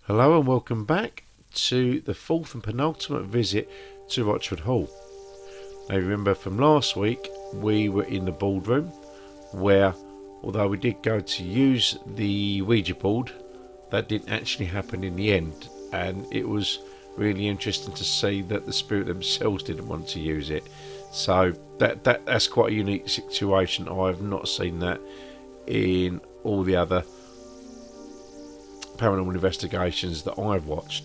Hello and welcome back to the fourth and penultimate visit to Rochford Hall. Now remember from last week we were in the Boardroom where, although we did go to use the Ouija board, that didn't actually happen in the end, and it was really interesting to see that the spirit themselves didn't want to use it. So that's quite a unique situation. I've not seen that in all the other paranormal investigations that I've watched.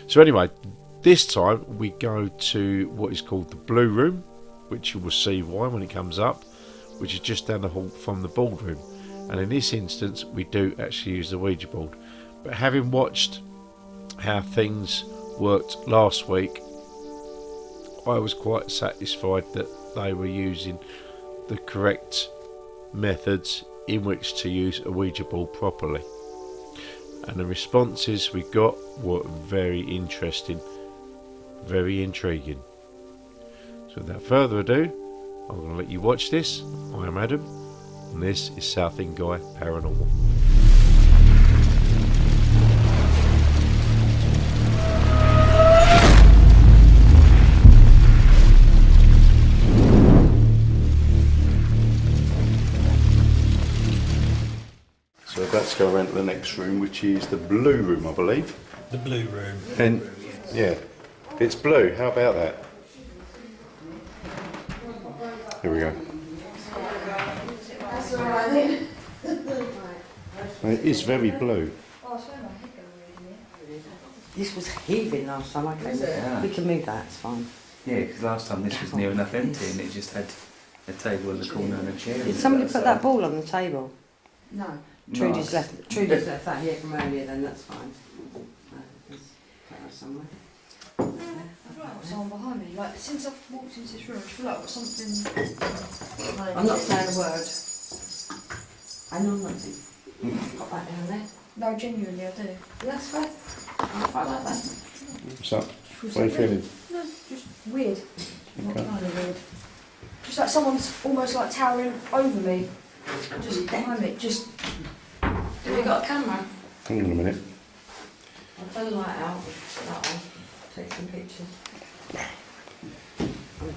So anyway, this time we go to what is called the Blue Room, which you will see why when it comes up, which is just down the hall from the Boardroom. And in this instance we do actually use the Ouija board. But having watched how things worked last week, I was quite satisfied that they were using the correct methods in which to use a Ouija board properly. And the responses we got were very interesting, very intriguing. So without further ado, I'm going to let you watch this. I am Adam, and this is South End Guy Paranormal. So let's go around to the next room, which is the Blue Room, I believe. The Blue Room. And yeah, it's blue. How about that? Here we go. That's alright. It is very blue. This was heaving last time I came. Yeah. We can move that, it's fine. Yeah, because last time this was near enough empty and it just had a table in the corner and a chair. Did somebody put that ball on the table? No. Trudy's left that here from earlier, then that's fine. Let's put that somewhere. I feel like I've got someone behind me. Like, since I've walked into this room, I feel like I've got something. I'm not saying a word. I know nothing. Put that down there. No, genuinely, I do. That's fine. I'll find like that. What's up? What are you feeling? No, just weird. Not Okay. kind of weird. Just like someone's almost like towering over me. Just behind me. Just. Have you got a camera? Hang on a minute. I'll turn the light out. That one. Take some pictures.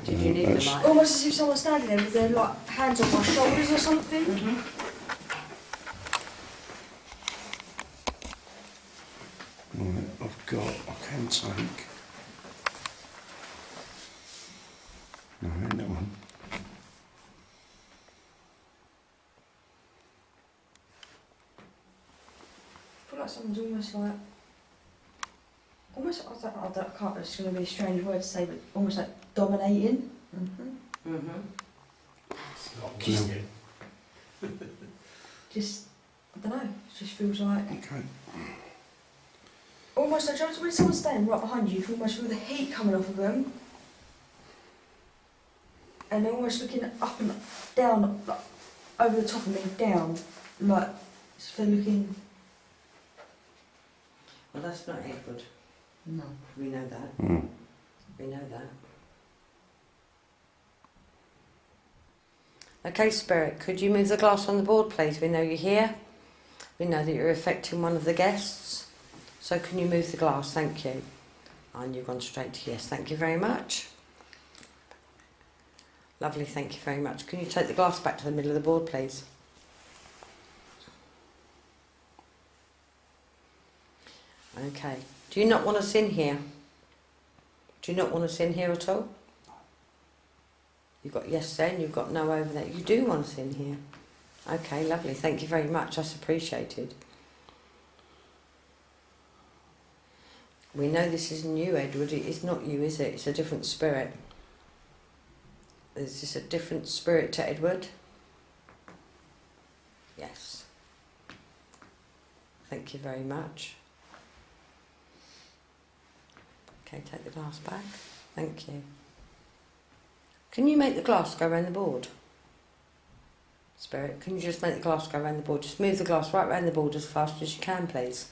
Did you need the light? Almost as if someone's standing there with their like hands on my shoulders or something. Right, I can take. No, ain't that one. I feel like someone's almost like. Almost, I can't, it's going to be a strange word to say, but almost like dominating. Just, I don't know, it just feels like. Okay. Almost like, when someone's standing right behind you, you can almost feel the heat coming off of them. And they're almost looking up and down, like, over the top of me, down, like, as if they're looking. Well, that's not Edward. No. We know that. Mm. We know that. Okay, Spirit, could you move the glass on the board, please? We know you're here. We know that you're affecting one of the guests. So can you move the glass? Thank you. And you've gone straight to yes. Thank you very much. Lovely, thank you very much. Can you take the glass back to the middle of the board, please? Okay. Do you not want us in here? Do you not want us in here at all? You've got yes then, you've got no over there. You do want us in here. Okay, lovely. Thank you very much. That's appreciated. We know this isn't you, Edward. It's not you, is it? It's a different spirit. Is this a different spirit to Edward? Yes. Thank you very much. Okay, take the glass back. Thank you. Can you make the glass go around the board? Spirit, can you just make the glass go around the board? Just move the glass right around the board as fast as you can, please.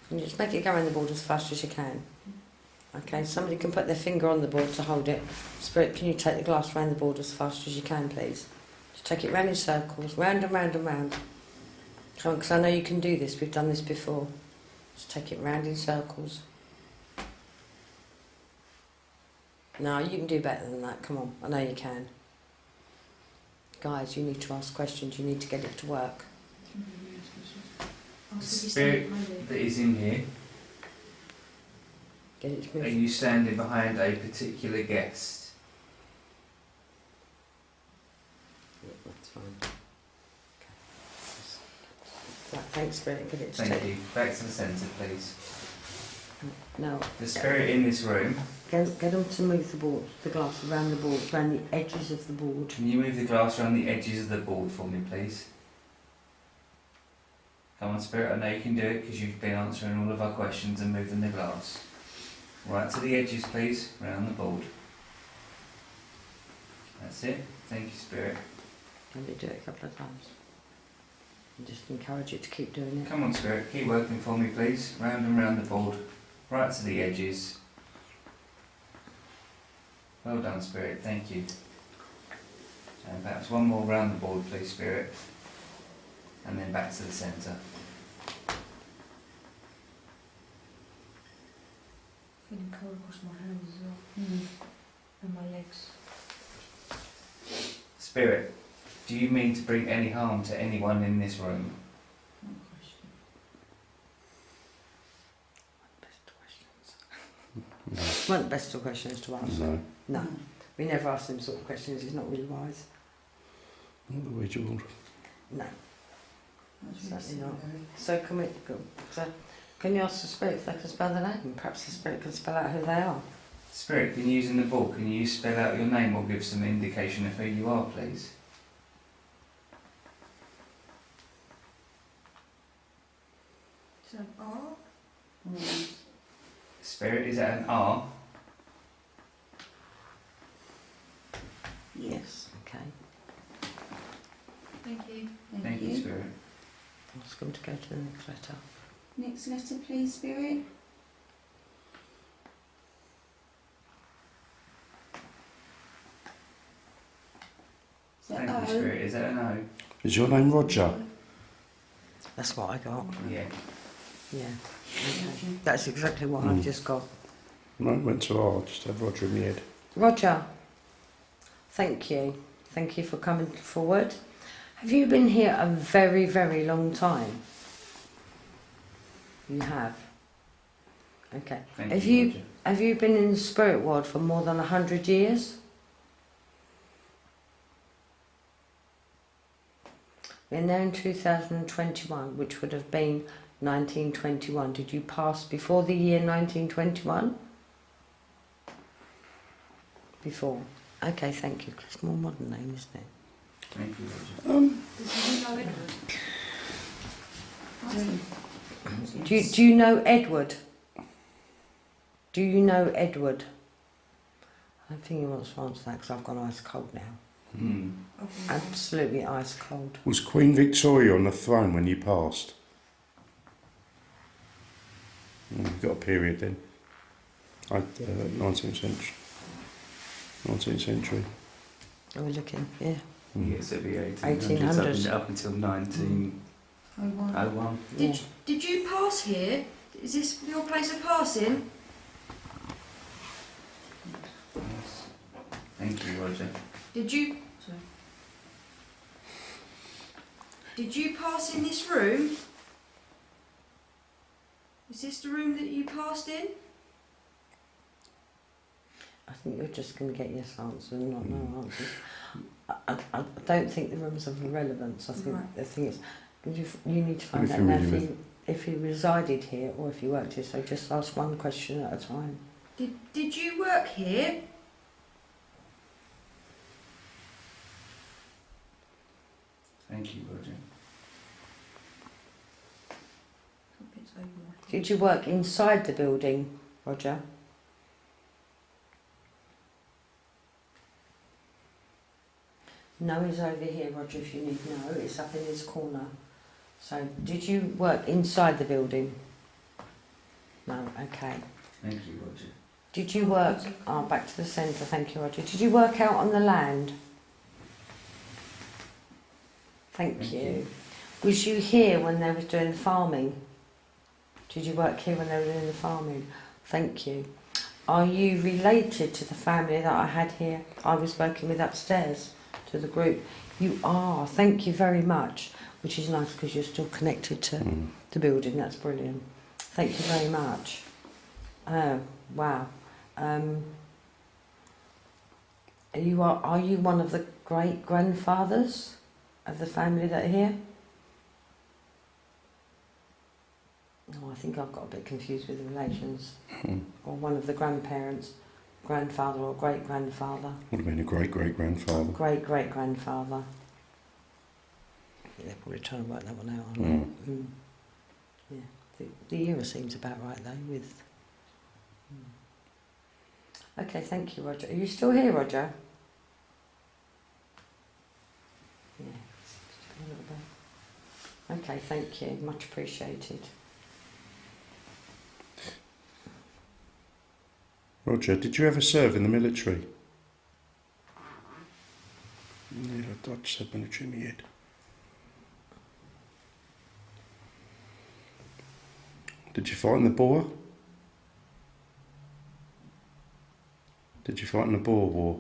Can you just make it go around the board as fast as you can? Okay, somebody can put their finger on the board to hold it. Spirit, can you take the glass around the board as fast as you can, please? Just take it round in circles, round and round and round. Come on, because I know you can do this. We've done this before. Just take it round in circles. No, you can do better than that. Come on, I know you can. Guys, you need to ask questions. You need to get it to work. The spirit that is in here, Get it to are move. you standing behind a particular guest? That's fine. Okay. Right, thanks, Spirit. Get it to Thank you. Back to the centre, please. No. The spirit in this room, Get them to move the board, the glass around the board, around the edges of the board. can you move the glass around the edges of the board for me, please? Come on, spirit, I know you can do it because you've been answering all of our questions and moving the glass. Right to the edges, please, round the board. That's it. Thank you, spirit. Can you do it a couple of times? And just encourage it to keep doing it. Come on, spirit, keep working for me, please. Round and round the board, right to the edges. Well done, spirit. Thank you. And perhaps one more round the board, please, spirit. And then back to the centre. Feeling colour across my hands as well. And my legs. Spirit, do you mean to bring any harm to anyone in this room? Not a question. One of the best questions to ask. No. No. We never ask them sort of questions. It's not really wise. Not the Ouija Board. No. That's really Certainly not. scary. So can you ask the spirit if they can spell the name? Perhaps the spirit can spell out who they are. Spirit, can you use in the book, can you spell out your name or give some indication of who you are, please? Is that an R? Spirit, is that an R? Yes. Okay. Thank you. Thank you, Spirit. Ask them to go to the next letter. Next letter, please, Spirit. Is that Thank you, O? Spirit. Is that an O? Is your name Roger? That's what I got. Yeah. Yeah. Okay. That's exactly what I've just got. No, it went to R. Just had Roger in the head. Roger, thank you. Thank you for coming forward. Have you been here a very, very long time? You have. Okay. Thank Have you, you Roger. have you been in the spirit world for more than 100 years? We're now in 2021, which would have been 1921. Did you pass before the year 1921? Before. Okay, thank you. It's a more modern name, isn't it? Thank you, Roger. Does he know Edward? Do you know Edward? Do you know Edward? I don't think he wants to answer that because I've gone ice cold now. Hmm. Absolutely ice cold. Was Queen Victoria on the throne when you passed? You've got a period then. 19th century. 19th century. Are we looking? Yeah. Yes, it'd be 1800s. up until 1901. Yeah. Did you pass here? Is this your place of passing? Yes. Thank you, Roger. Did you? Sorry. Did you pass in this room? Is this the room that you passed in? I think you're just going to get yes answers and not no answers. I don't think the room's of relevance. I think Right. the thing is, you need to find If out you're now familiar if he resided here or if he worked here. So just ask one question at a time. Did you work here? Thank you, Roger. It's over my head. Did you work inside the building, Roger? No is over here, Roger, if you need no. It's up in this corner. So, did you work inside the building? No, okay. Thank you, Roger. Did you work... Oh, back to the centre, thank you, Roger. Did you work out on the land? Thank Thank you. you. Was you here when they was doing the farming? Did you work here when they were doing the farming? Thank you. Are you related to the family that I had here? I was working with upstairs, to the group. You are. Thank you very much. Which is nice because you're still connected to the building. That's brilliant. Thank you very much. Oh, wow. Are you one of the great grandfathers of the family that are here? Oh, I think I've got a bit confused with the relations. Or one of the grandparents, grandfather or great grandfather. Would have been a great great grandfather. Great great grandfather. They're probably trying to work that one out, aren't they? Yeah, the era seems about right though. With. Okay, thank you, Roger. Are you still here, Roger? Yeah, just a little bit. Okay, thank you. Much appreciated. Roger, did you ever serve in the military? Yeah, I'd said military in my head. Did you fight in the Boer? Did you fight in the Boer War?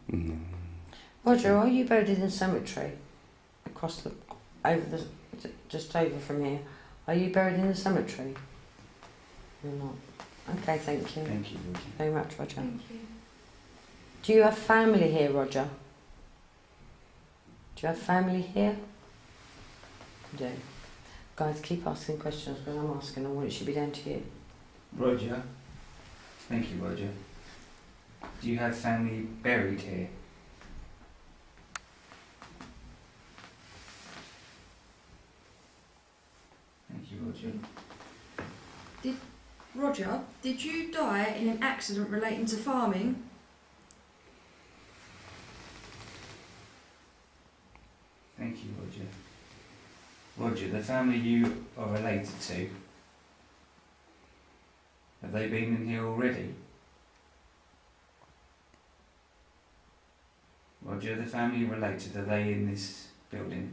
No. Roger, are you buried in the cemetery? Just over from here. Are you buried in the cemetery? You're not. Okay, thank you. Thank you, Roger. Very much, Roger. Thank you. Do you have family here, Roger? Do you have family here? You do. Guys, keep asking questions when I'm asking them. It should be down to you. Roger. Thank you, Roger. Do you have family buried here? Thank you, Roger. Roger, did you die in an accident relating to farming? Thank you, Roger. Roger, the family you are related to, have they been in here already? Roger, the family you're related, are they in this building?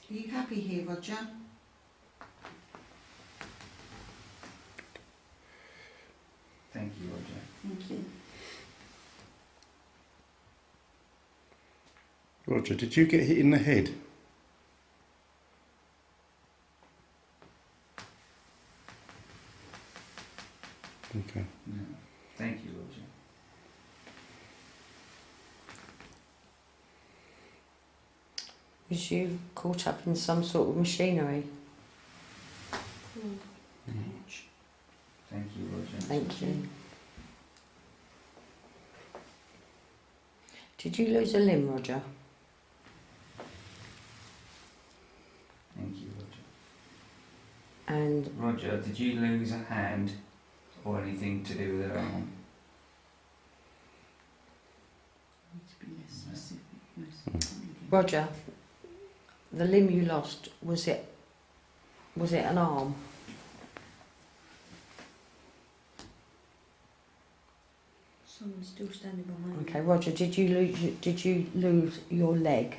Are you happy here, Roger? Thank you, Roger. Thank you. Roger, did you get hit in the head? Okay. No. Thank you, Roger. Was you caught up in some sort of machinery? Thank you, Roger. Thank you. Did you lose a limb, Roger? Thank you, Roger. And Roger, did you lose a hand or anything to do with an arm? Need to be less specific. Roger, the limb you lost, was it an arm? Someone's still standing behind Okay, Roger, did you lose your leg?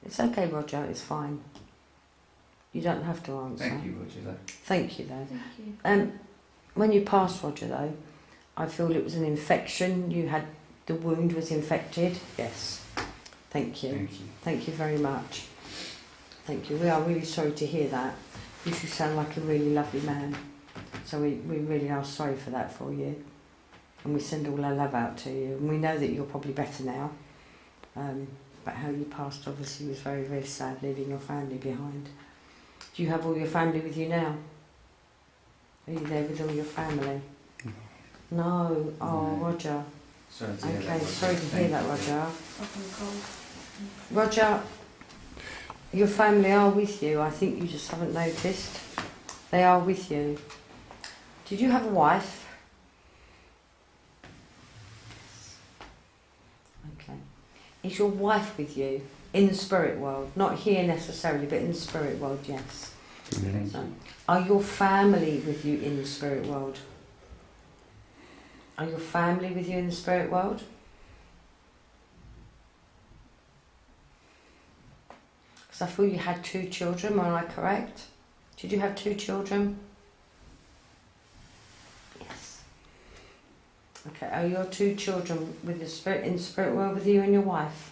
It's okay, Roger, it's fine. You don't have to answer. Thank you, Roger. Though. Thank you, though. Thank you. When you passed, Roger, though, I feel it was an infection. The wound was infected. Yes. Thank you. Thank you. Thank you very much. Thank you. We are really sorry to hear that. You sound like a really lovely man. So we really are sorry for that for you. And we send all our love out to you. And we know that you're probably better now. But how you passed obviously was very, very sad, leaving your family behind. Do you have all your family with you now? Are you there with all your family? No. Oh, No. Roger. Sorry to hear that, Okay, Roger. sorry to hear Thank that, you. Roger. up on the cold. Roger, your family are with you. I think you just haven't noticed. They are with you. Did you have a wife? Okay. Is your wife with you in the spirit world? Not here necessarily, but in the spirit world, yes. Thank So, you. are your family with you in the spirit world? Are your family with you in the spirit world? Because I feel you had 2 children, am I correct? Did you have 2 children? Yes. Okay, are your 2 children with the spirit in the spirit world with you and your wife?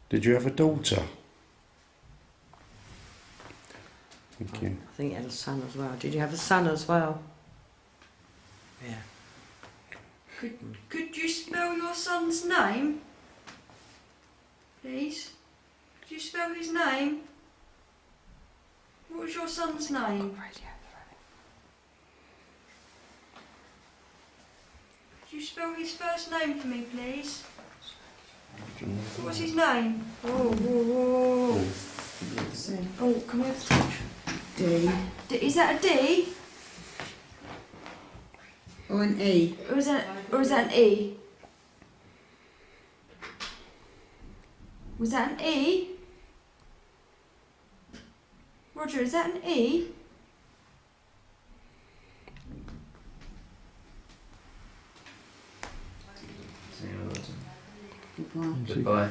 Did you have a daughter? Thank you. I think you had a son as well. Did you have a son as well? Yeah. Could you spell your son's name? Please? Could you spell his name? What was your son's name? Could you spell his first name for me, please? What's his name? Oh, whoa, whoa. Oh, can we have a touch? D. Is that a D? Or an E. Or is that an E? Was that an E? Roger, is that an E? See you later. Goodbye. Goodbye.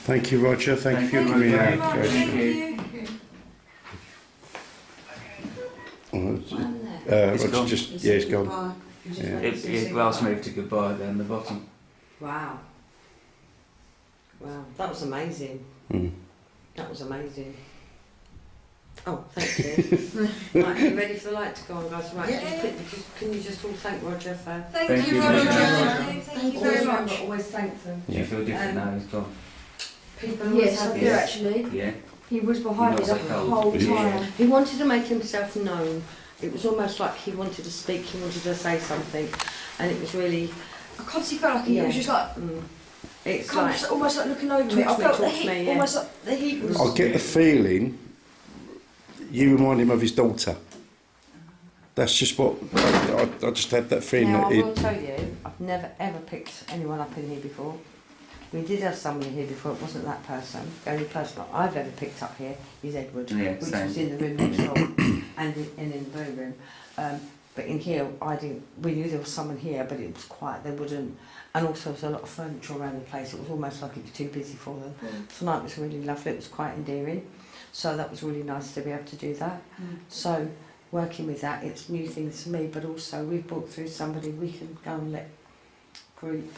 Thank you, Roger. Thank you for you coming very out. much. Thank Thank you. It's Roger gone. just, He yeah, said it's gone. goodbye. Yeah. It last moved to goodbye down the bottom. Wow. Wow, that was amazing. Mm. That was amazing. Oh, thank you. Right, are you ready for the light to go on, guys? Right, Yeah. can you just all thank Roger for... Thank you, you, Roger. Roger. Thank you Always very remember, much. always thank them. Do you feel different Um, now he's gone? People always Yes, I have do Yeah. actually. Yeah? He was behind me You're the not so whole cold. time. He wanted to make himself known. It was almost like he wanted to speak, he wanted to say something, and it was really... I constantly felt like he Yeah. was just like, It's kind like... of almost like looking over Talk me. to I me, felt the talk to heat, me, yeah. almost like the heat was. I get the feeling you remind him of his daughter. That's just what I just had that feeling. Now, that I will tell you, I've never ever picked anyone up in here before. We did have somebody here before, it wasn't that person. The only person that I've ever picked up here is Edward, Yeah, which same. was in the room next door and in the blue room. But in here, we knew there was someone here, but it was quiet, they wouldn't. And also there was a lot of furniture around the place, it was almost like it was too busy for them. Tonight was really lovely, it was quite endearing. So that was really nice to be able to do that. So working with that, it's new things for me, but also we've brought through somebody we can go and let group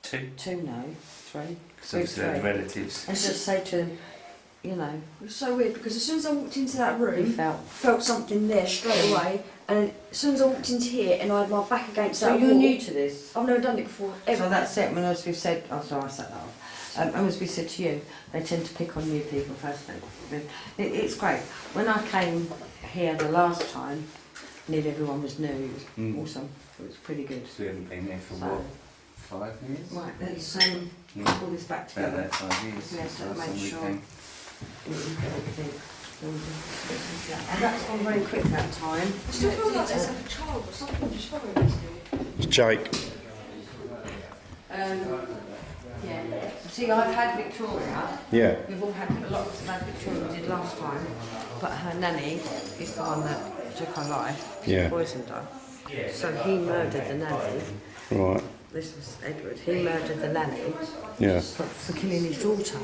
2 know, 3. So obviously they're relatives. And just say to them, you know, It was so weird because as soon as I walked into that we room, felt. something there straight away, and as soon as I walked into here and I had my back against So that you're wall, new to this. I've never done it before ever. So that's it. When as we've said, oh sorry, I set that off. And as we said to you, they tend to pick on new people first thing. It's great. When I came here the last time, nearly everyone was new. It was awesome. It was pretty good. So we haven't been there for So, what? 5 years? right, let's Yeah. pull this back About together. that 5 years. Yeah, since so last make time we sure. came. And that's gone very quick that time. I still feel like there's like a child or something just following us. It's Jake. Yeah. See, I've had Victoria. Yeah. We've all had a lot of bad Victoria did last time, but her nanny is the one that took her life. Yeah. Poisoned her. So he murdered the nanny. Right. This was Edward. He murdered the nanny Yeah. for killing his daughter.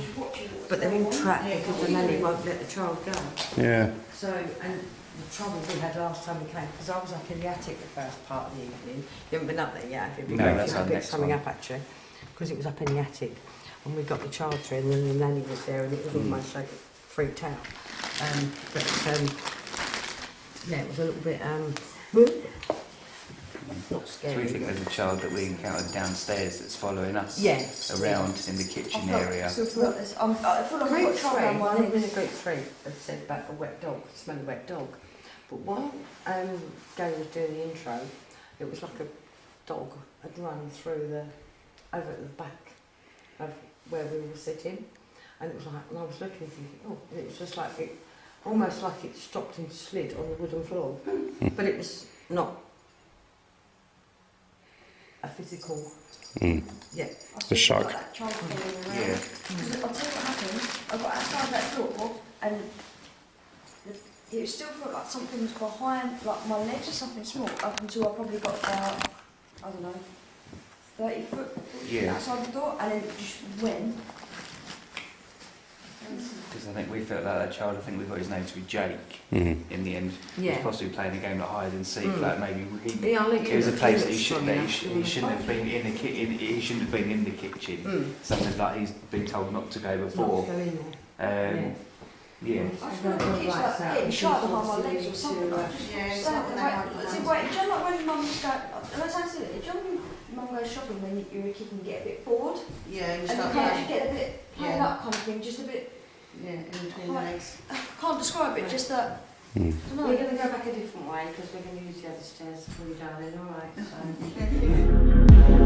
But they're all trapped because the nanny won't let the child go. Yeah. So, and the trouble we had last time we came, because I was up in the attic the first part of the evening. You haven't been up there yet, have you? No, Because that's I our picked next something one. up actually, because it was up in the attic, and we got the child through, and then the nanny was there, and it was almost like freaked out. Yeah, it was a little bit not So we scary. think there's a child that we encountered downstairs that's following us Yeah. around in the kitchen area. I feel like I've got a Group child 3, around my I think it was legs. a group 3 that said about a wet dog, smell a wet dog. But while Gary was doing the intro, it was like a dog had run through over at the back of where we were sitting. And it was like, and I was looking thinking, oh, and it was just like it, almost like it stopped and slid on the wooden floor. But it was not. a physical. A Yeah. shock. Like that child following around. Yeah. Because I'll tell you what happened. I got outside that door and it still felt like something was behind, like my legs or something small, up until I probably got about, I don't know, 30 foot Yeah. outside the door, and then it just went. Because I think we felt like that child, I think we got his name to be Jake Mm. in the end. He Yeah. was possibly playing a game like hide and seek, Mm. like maybe Yeah, I think it was a place that he strong shouldn't, enough to have been in the he shouldn't have been in the kitchen. Mm. Something like he's been told not to go before. Not go in there. Yeah. I just feel like it keeps like getting sharp behind my legs or something. I just Yeah, it's stand not there, that wait, see, wait, do you know like when mum was going, unless I said it, do you know when mum goes shopping when you're a kid and get a bit bored? Yeah, you And you start can't playing. get a bit playing Yeah. up kind of thing, just a bit, Yeah, in between the legs. I can't describe it, just that, I don't know. We're going to go back a different way because we're going to use the other stairs for you, darling. All right. So.